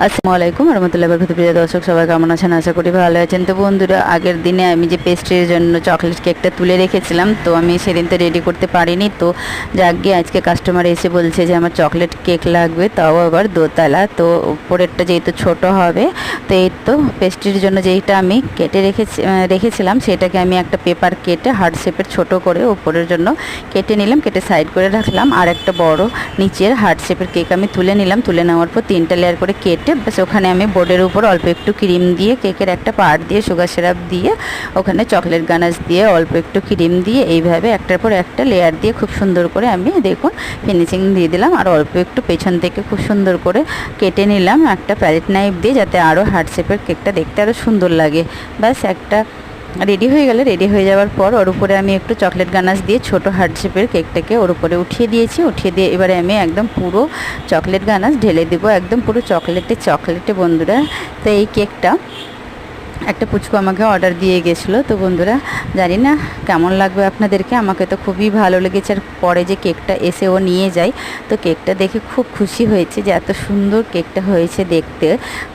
আসসালামু আলাইকুম রহমতুল্লাহ বরকাতুহু। প্রিয় দর্শক, সবাই কেমন আছেন? আশা করি ভালো আছেন। তো বন্ধুরা, আগের দিনে আমি যে পেস্ট্রির জন্য চকলেট কেকটা তুলে রেখেছিলাম, তো আমি সেদিন তো রেডি করতে পারিনি। তো যাক গিয়ে আজকে কাস্টমার এসে বলছে যে আমার চকলেট কেক লাগবে, তাও আবার দোতলা। তো উপরেরটা যেহেতু ছোট হবে, তো এই তো পেস্ট্রির জন্য যেইটা আমি কেটে রেখেছিলাম সেটাকে আমি একটা পেপার কেটে হার্ট শেপের ছোট করে উপরের জন্য কেটে নিলাম, কেটে সাইড করে রাখলাম। আর একটা বড় নিচের হার্ট শেপের কেক আমি তুলে নিলাম। তুলে নেওয়ার পর 3টা লেয়ার করে কেটে বাস ওখানে আমি বোর্ডের উপর অল্প একটু ক্রিম দিয়ে, কেকের একটা পার্ট দিয়ে সুগার সিরাপ দিয়ে, ওখানে চকলেট গানাশ দিয়ে, অল্প একটু ক্রিম দিয়ে, এইভাবে একটার পর একটা লেয়ার দিয়ে খুব সুন্দর করে আমি দেখুন ফিনিশিং দিয়ে দিলাম। আর অল্প একটু পেছন থেকে খুব সুন্দর করে কেটে নিলাম একটা প্যালেট নাইফ দিয়ে, যাতে আরও হার্ট শেপের কেকটা দেখতে আরও সুন্দর লাগে। ব্যাস একটা রেডি হয়ে গেলে, রেডি হয়ে যাওয়ার পর ওর উপরে আমি একটু চকলেট গানাশ দিয়ে ছোটো হার্ট শেপের কেকটাকে ওর উপরে উঠিয়ে দিয়েছি। উঠিয়ে দিয়ে এবারে আমি একদম পুরো চকলেট গানাশ ঢেলে দেবো, একদম পুরো চকলেটে বন্ধুরা। তো এই কেকটা একটা পুচকু আমাকে অর্ডার দিয়ে গেছিলো। তো বন্ধুরা, জানি না কেমন লাগবে আপনাদেরকে, আমাকে তো খুবই ভালো লেগেছে। আর পরে যে কেকটা এসে ও নিয়ে যায়, তো কেকটা দেখে খুব খুশি হয়েছে যে এত সুন্দর কেকটা হয়েছে দেখতে।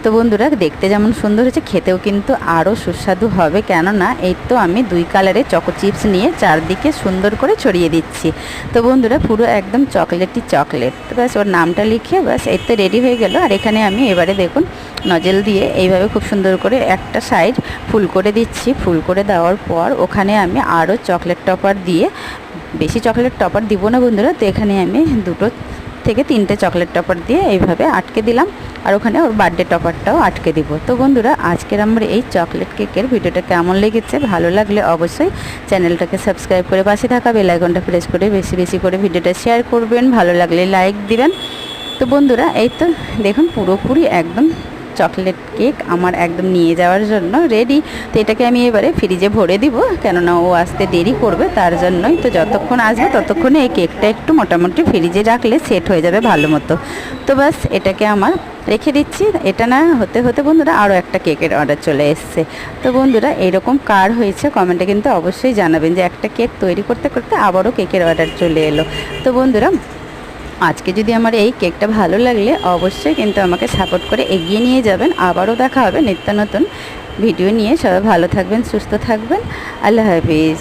তো বন্ধুরা, দেখতে যেমন সুন্দর হয়েছে, খেতেও কিন্তু আরও সুস্বাদু হবে। কেননা এই তো আমি 2 কালারের চকো চিপস নিয়ে চারদিকে সুন্দর করে ছড়িয়ে দিচ্ছি। তো বন্ধুরা, পুরো একদম চকলেট। তো ব্যাস ওর নামটা লিখে ব্যাস এই তো রেডি হয়ে গেল। আর এখানে আমি এবারে দেখুন নজেল দিয়ে এইভাবে খুব সুন্দর করে একটা সাইড ফুল করে দিচ্ছি। ফুল করে দেওয়ার পর ওখানে আমি আরও চকলেট টপার দিয়ে, বেশি চকলেট টপার দিব না বন্ধুরা, তো এখানে আমি 2 থেকে 3টে চকলেট টপার দিয়ে এইভাবে আটকে দিলাম। আর ওখানে ওর বার্থডে টপারটাও আটকে দিব। তো বন্ধুরা, আজকের আমার এই চকলেট কেকের ভিডিওটা কেমন লেগেছে, ভালো লাগলে অবশ্যই চ্যানেলটাকে সাবস্ক্রাইব করে পাশে থাকা বেল আইকনটা প্রেস করে বেশি করে ভিডিওটা শেয়ার করবেন, ভালো লাগলে লাইক দিবেন। তো বন্ধুরা, এই তো দেখুন পুরোপুরি একদম চকলেট কেক আমার একদম নিয়ে যাওয়ার জন্য রেডি। তো এটাকে আমি এবারে ফ্রিজে ভরে দিব, কেননা ও আসতে দেরি করবে তার জন্যই। তো যতক্ষণ আসবে ততক্ষণে এই কেকটা একটু মোটামুটি ফ্রিজে রাখলে সেট হয়ে যাবে ভালো মতো। তো ব্যাস এটাকে আমার রেখে দিচ্ছি। এটা না হতে হতে বন্ধুরা আরও একটা কেকের অর্ডার চলে এসছে। তো বন্ধুরা, এইরকম কার হয়েছে কমেন্টে কিন্তু অবশ্যই জানাবেন যে একটা কেক তৈরি করতে করতে আবারও কেকের অর্ডার চলে এলো। তো বন্ধুরা, আজকে যদি আমার এই কেকটা ভালো লাগলে অবশ্যই কিন্তু আমাকে সাপোর্ট করে এগিয়ে নিয়ে যাবেন। আবারও দেখা হবে নিত্য নতুন ভিডিও নিয়ে। সবাই ভালো থাকবেন, সুস্থ থাকবেন। আল্লাহ হাফিজ।